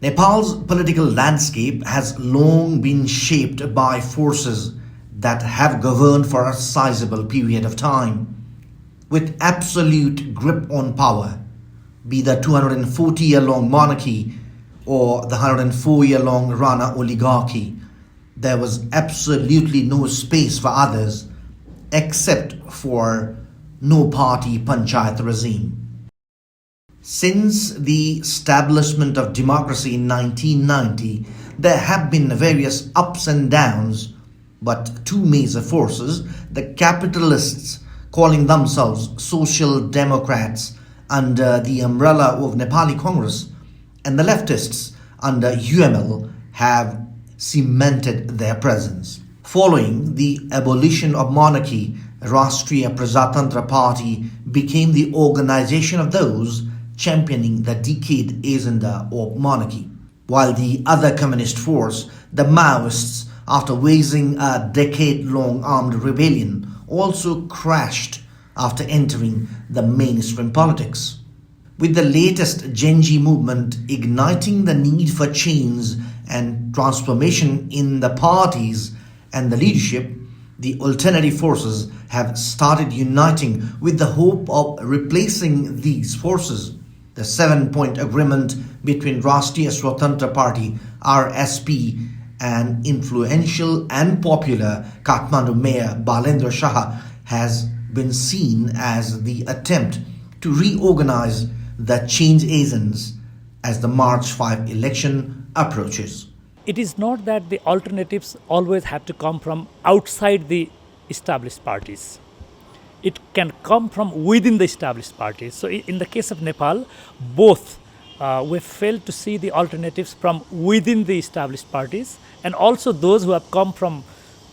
Nepal's political landscape has long been shaped by forces that have governed for a sizable period of time, with absolute grip on power, be the 240-year-long monarchy or the 104-year-long Rana oligarchy. There was absolutely no space for others except for no-party panchayat regime. Since the establishment of democracy in 1990, there have been various ups and downs, but two major forces, the capitalists calling themselves Social Democrats under the umbrella of Nepali Congress, and the leftists under UML, have cemented their presence. Following the abolition of monarchy, Rashtriya Prajatantra Party became the organization of those championing the decade agenda of monarchy, while the other communist force, the Maoists, after waging a decade-long armed rebellion, also crashed after entering the mainstream politics. With the latest Genji movement igniting the need for change and transformation in the parties and the leadership, the alternative forces have started uniting with the hope of replacing these forces. The 7-point agreement between Rashtriya Swatantra Party (RSP) and influential and popular Kathmandu Mayor Balendra Shah has been seen as the attempt to reorganize the change agents as the March 5 election approaches. It is not that the alternatives always have to come from outside the established parties. It can come from within the established parties. So in the case of Nepal, both we failed to see the alternatives from within the established parties, and also those who have come from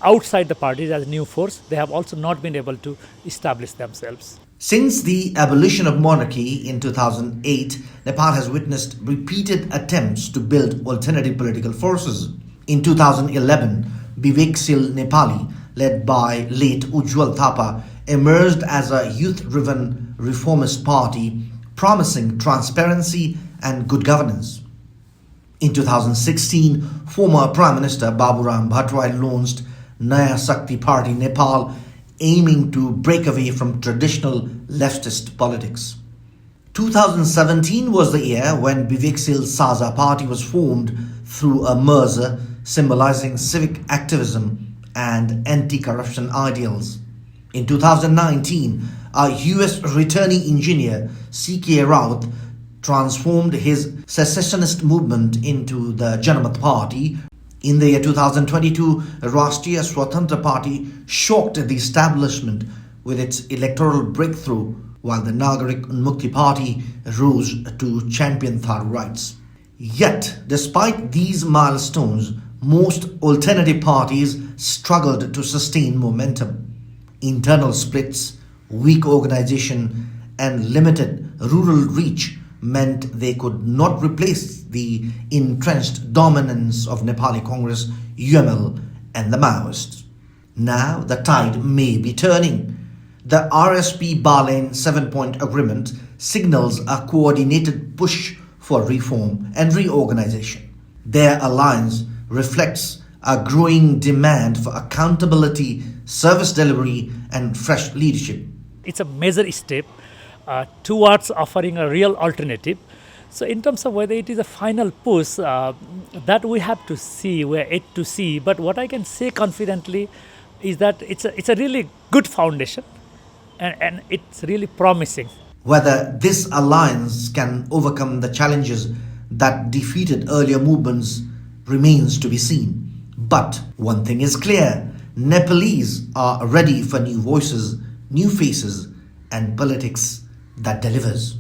outside the parties as a new force, they have also not been able to establish themselves. Since the abolition of monarchy in 2008, Nepal has witnessed repeated attempts to build alternative political forces. In 2011, Vivekshil Nepali, led by late Ujjwal Thapa, emerged as a youth-driven reformist party promising transparency and good governance. In 2016, former Prime Minister Baburam Bhattarai launched Naya Shakti Party Nepal, aiming to break away from traditional leftist politics. 2017 was the year when Vivekshil Saza Party was formed through a merger symbolizing civic activism and anti-corruption ideals. In 2019, a US returning engineer, C.K. Raut, transformed his secessionist movement into the Janamat Party. In the year 2022, Rashtriya Swatantra Party shocked the establishment with its electoral breakthrough, while the Nagarik Unmukti Party rose to champion Thar rights. Yet, despite these milestones, most alternative parties struggled to sustain momentum. Internal splits, weak organization, and limited rural reach meant they could not replace the entrenched dominance of Nepali Congress, UML, and the Maoists. Now the tide may be turning. The RSP-Balen 7-point agreement signals a coordinated push for reform and reorganization. Their alliance reflects a growing demand for accountability, service delivery, and fresh leadership. It's a major step towards offering a real alternative. So in terms of whether it is a final push, that we have to see, we're yet to see. But what I can say confidently is that it's a really good foundation, and it's really promising. Whether this alliance can overcome the challenges that defeated earlier movements remains to be seen. But one thing is clear, Nepalese are ready for new voices, new faces, and politics that delivers.